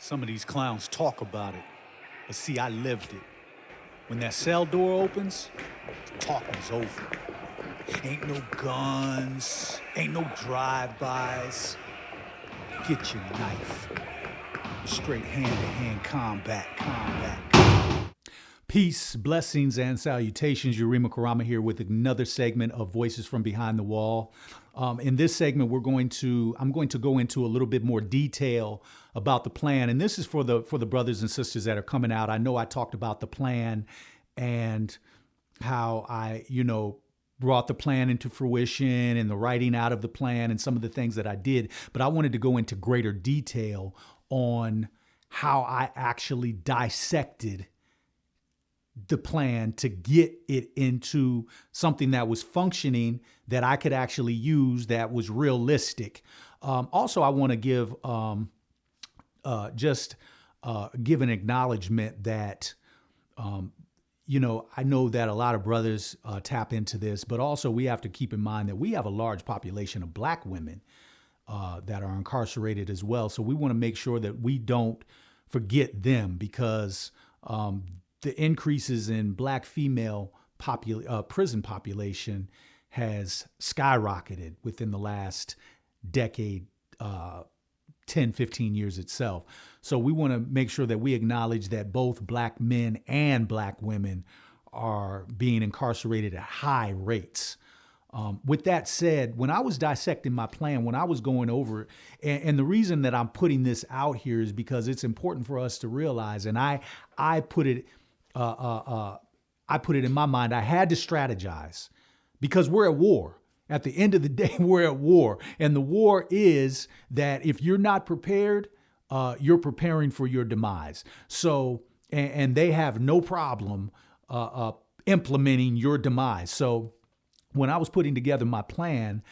Some of these clowns talk about it, but see, I lived it. When that cell door opens, the talking's over. Ain't no guns, ain't no drive-bys. Get your knife. Straight hand-to-hand combat. Peace, blessings, and salutations. Yurima Karama here with another segment of Voices from Behind the Wall. In this segment, I'm going to go into a little bit more detail about the plan, and this is for the brothers and sisters that are coming out. I know I talked about the plan and how I, brought the plan into fruition and the writing out of the plan and some of the things that I did, but I wanted to go into greater detail on how I actually dissected the plan to get it into something that was functioning, that I could actually use, that was realistic. Also, I want to give give an acknowledgement that I know that a lot of brothers tap into this, but also we have to keep in mind that we have a large population of Black women that are incarcerated as well. So we want to make sure that we don't forget them, because the increases in Black female prison population has skyrocketed within the last decade, 10, 15 years itself. So we want to make sure that we acknowledge that both Black men and Black women are being incarcerated at high rates. With that said, when I was dissecting my plan, when I was going over it, and the reason that I'm putting this out here is because it's important for us to realize, and I put it in my mind, I had to strategize because we're at war. At the end of the day, we're at war. And the war is that if you're not prepared, you're preparing for your demise. So, and they have no problem implementing your demise. So when I was putting together my plan,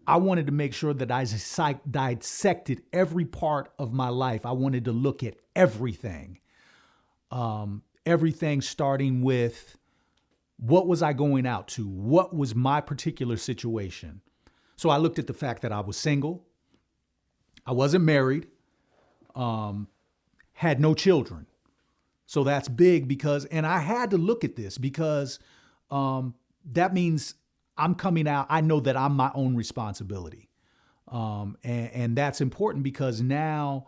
I wanted to make sure that I dissected every part of my life. I wanted to look at everything. Everything starting with, what was I going out to? What was my particular situation? So I looked at the fact that I was single. I wasn't married. Had no children. So that's big and I had to look at this because that means I'm coming out. I know that I'm my own responsibility. And that's important because now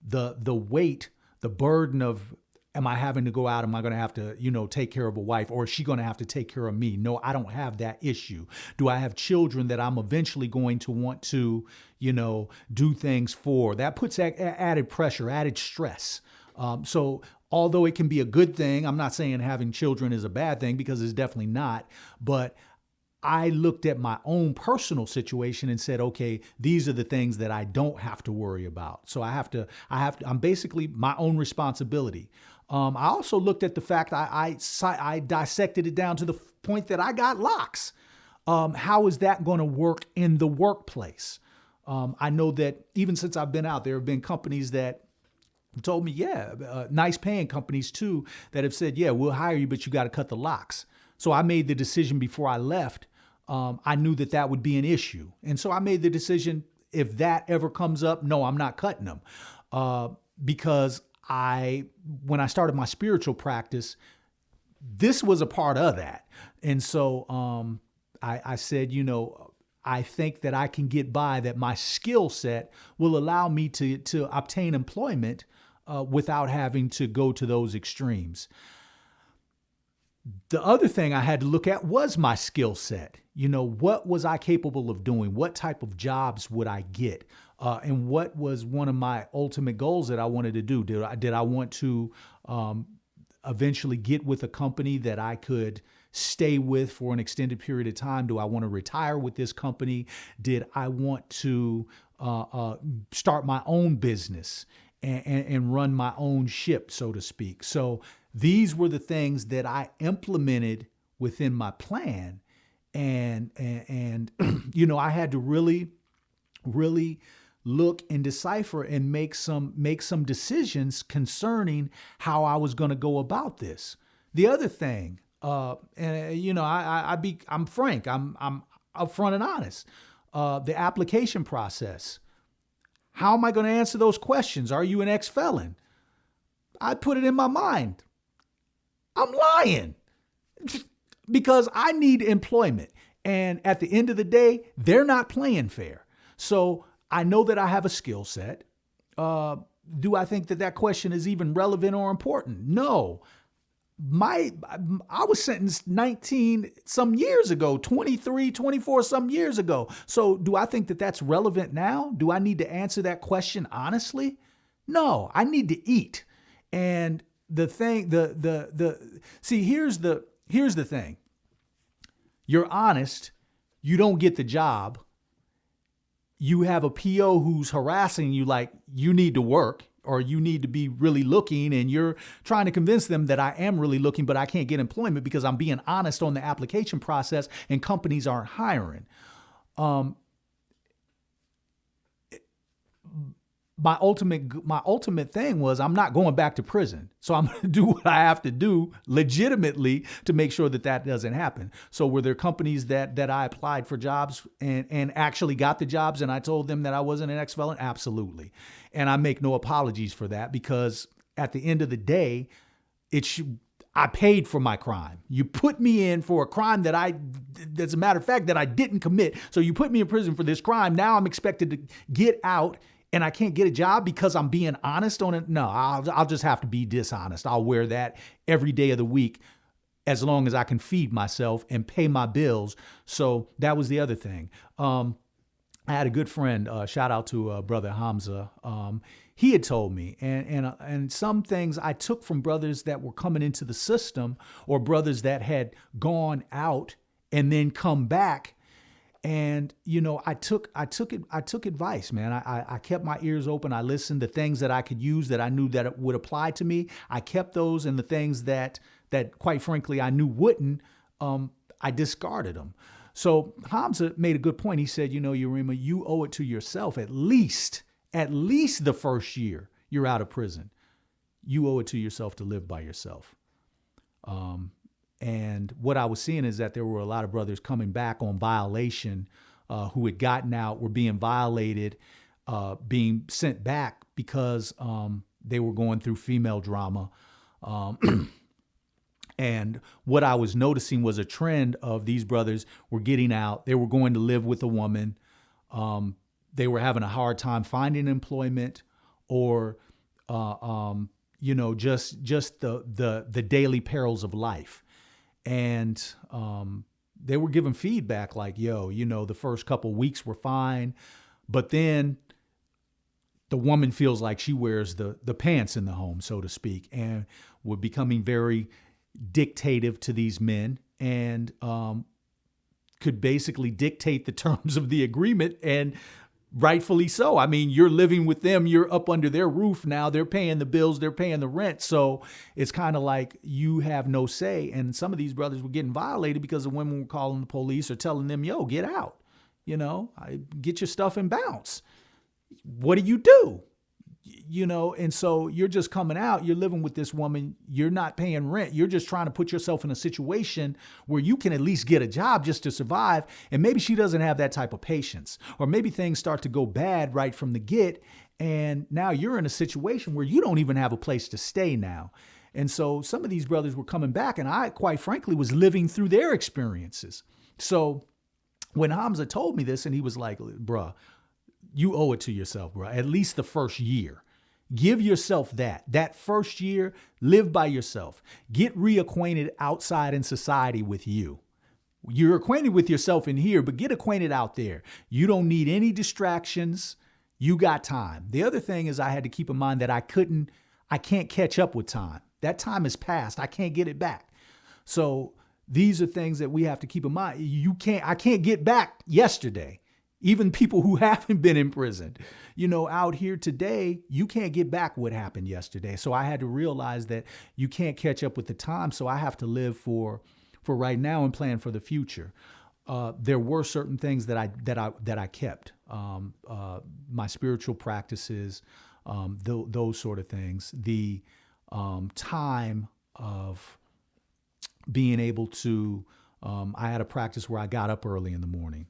the weight, the burden of, am I having to go out? Am I going to have to, take care of a wife, or is she going to have to take care of me? No, I don't have that issue. Do I have children that I'm eventually going to want to, do things for? That puts added pressure, added stress. So although it can be a good thing, I'm not saying having children is a bad thing, because it's definitely not. But I looked at my own personal situation and said, okay, these are the things that I don't have to worry about. So I'm basically my own responsibility. I also looked at the fact I dissected it down to the point that I got locks. How is that going to work in the workplace? I know that even since I've been out, there have been companies that told me, nice paying companies too, that have said, we'll hire you, but you got to cut the locks. So I made the decision before I left. I knew that would be an issue. And so I made the decision, if that ever comes up, no, I'm not cutting them. Because when I started my spiritual practice, this was a part of that. And so I said, I think that I can get by, that my skill set will allow me to obtain employment without having to go to those extremes. The other thing I had to look at was my skill set. What was I capable of doing? What type of jobs would I get? And what was one of my ultimate goals that I wanted to do? Did I want to eventually get with a company that I could stay with for an extended period of time? Do I want to retire with this company? Did I want to start my own business and run my own ship, so to speak? So these were the things that I implemented within my plan. And I had to really look and decipher and make some decisions concerning how I was going to go about this. The other thing, I'm frank, I'm upfront and honest. The application process. How am I going to answer those questions? Are you an ex-felon? I put it in my mind. I'm lying because I need employment. And at the end of the day, they're not playing fair. So I know that I have a skill set. Do I think that question is even relevant or important? No. I was sentenced 19 some years ago, 23, 24 some years ago. So do I think that that's relevant now? Do I need to answer that question honestly? No, I need to eat. And the thing, see, here's the thing. You're honest. You don't get the job. You have a PO who's harassing you like you need to work or you need to be really looking, and you're trying to convince them that I am really looking, but I can't get employment because I'm being honest on the application process and companies aren't hiring. My ultimate thing was I'm not going back to prison. So I'm going to do what I have to do legitimately to make sure that that doesn't happen. So were there companies that I applied for jobs and actually got the jobs and I told them that I wasn't an ex-felon? Absolutely. And I make no apologies for that because at the end of the day, I paid for my crime. You put me in for a crime as a matter of fact, that I didn't commit. So you put me in prison for this crime. Now I'm expected to get out and I can't get a job because I'm being honest on it. No, I'll just have to be dishonest. I'll wear that every day of the week as long as I can feed myself and pay my bills. So that was the other thing. I had a good friend, shout out to brother Hamza. He had told me, and some things I took from brothers that were coming into the system or brothers that had gone out and then come back. And, I took advice, man. I kept my ears open. I listened to things that I could use that I knew that it would apply to me. I kept those, and the things that quite frankly, I knew wouldn't, I discarded them. So Hamza made a good point. He said, Urema, you owe it to yourself at least the first year you're out of prison. You owe it to yourself to live by yourself. And what I was seeing is that there were a lot of brothers coming back on violation who had gotten out, were being violated, being sent back because they were going through female drama. And what I was noticing was a trend of these brothers were getting out. They were going to live with a woman. They were having a hard time finding employment or, just the daily perils of life. And they were giving feedback like, the first couple weeks were fine. But then the woman feels like she wears the pants in the home, so to speak, and were becoming very dictative to these men and could basically dictate the terms of the agreement, and rightfully so. I mean, you're living with them, you're up under their roof now, they're paying the bills, they're paying the rent. So it's kind of like you have no say. And some of these brothers were getting violated because the women were calling the police or telling them, get out, get your stuff and bounce. What do you do? And so you're just coming out, you're living with this woman, you're not paying rent. You're just trying to put yourself in a situation where you can at least get a job just to survive. And maybe she doesn't have that type of patience, or maybe things start to go bad right from the get. And now you're in a situation where you don't even have a place to stay now. And so some of these brothers were coming back, and I, quite frankly, was living through their experiences. So when Hamza told me this, and he was like, bruh, you owe it to yourself, bro. At least the first year. Give yourself that first year, live by yourself. Get reacquainted outside in society with you. You're acquainted with yourself in here, but get acquainted out there. You don't need any distractions. You got time. The other thing is I had to keep in mind that I can't catch up with time. That time is past. I can't get it back. So these are things that we have to keep in mind. I can't get back yesterday. Even people who haven't been in prison, out here today, you can't get back what happened yesterday. So I had to realize that you can't catch up with the time. So I have to live for right now and plan for the future. There were certain things that I kept, my spiritual practices, those sort of things. The time of being able to, I had a practice where I got up early in the morning.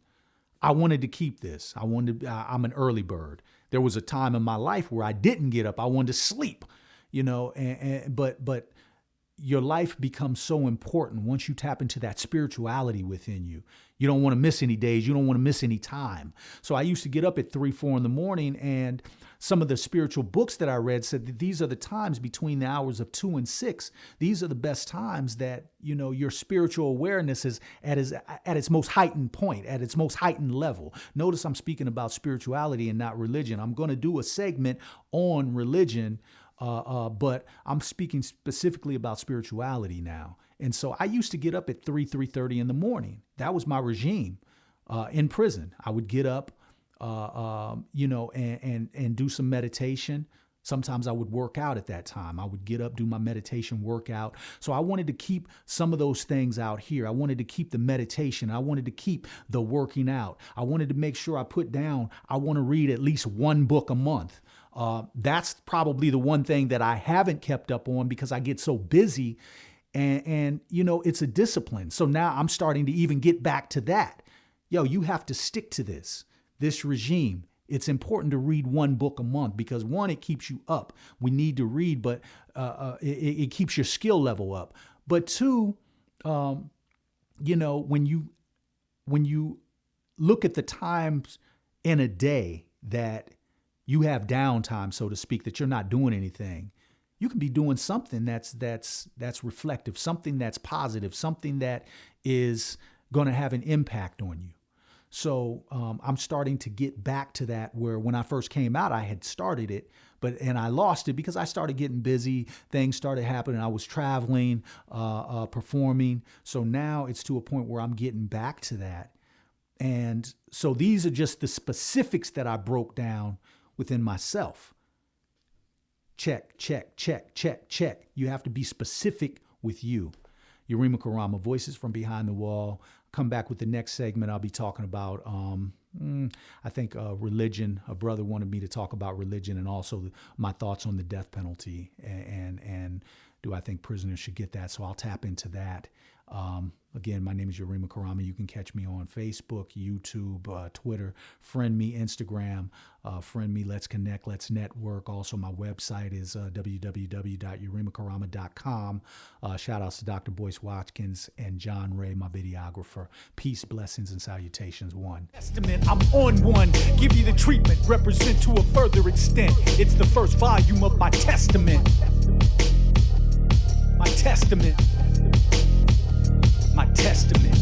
I wanted to keep this. I'm an early bird. There was a time in my life where I didn't get up. I wanted to sleep, but your life becomes so important once you tap into that spirituality within you. You don't want to miss any days. You don't want to miss any time. So I used to get up at 3, 4 in the morning, and some of the spiritual books that I read said that these are the times between the hours of 2 and 6. These are the best times that, your spiritual awareness is at its most heightened point, at its most heightened level. Notice I'm speaking about spirituality and not religion. I'm going to do a segment on religion, but I'm speaking specifically about spirituality now. And so I used to get up at 3:30 in the morning. That was my regime in prison. I would get up, and do some meditation. Sometimes I would work out at that time. I would get up, do my meditation workout. So I wanted to keep some of those things out here. I wanted to keep the meditation. I wanted to keep the working out. I wanted to make sure I put down, I want to read at least one book a month. That's probably the one thing that I haven't kept up on because I get so busy and it's a discipline. So now I'm starting to even get back to that. You have to stick to this regime. It's important to read one book a month because one, it keeps you up. We need to read, but it keeps your skill level up. But two, when you look at the times in a day that you have downtime, so to speak, that you're not doing anything, you can be doing something that's reflective, something that's positive, something that is going to have an impact on you. So I'm starting to get back to that where when I first came out, I had started it, and I lost it because I started getting busy. Things started happening. I was traveling, performing. So now it's to a point where I'm getting back to that. And so these are just the specifics that I broke down within myself. Check, check, check, check, check. You have to be specific with you. Yurima Karama, Voices from Behind the Wall. Come back with the next segment. I'll be talking about, I think, religion. A brother wanted me to talk about religion and also my thoughts on the death penalty and do I think prisoners should get that? So I'll tap into that. Again, my name is Yurima Karama. You can catch me on Facebook, YouTube, Twitter. Friend me, Instagram. Friend me, let's connect, let's network. Also, my website is www.yurimakarama.com. Shout outs to Dr. Boyce Watkins and John Ray, my videographer. Peace, blessings, and salutations. One. Testament, I'm on one. Give you the treatment, represent to a further extent. It's the first volume of my testament. My testament. My testament.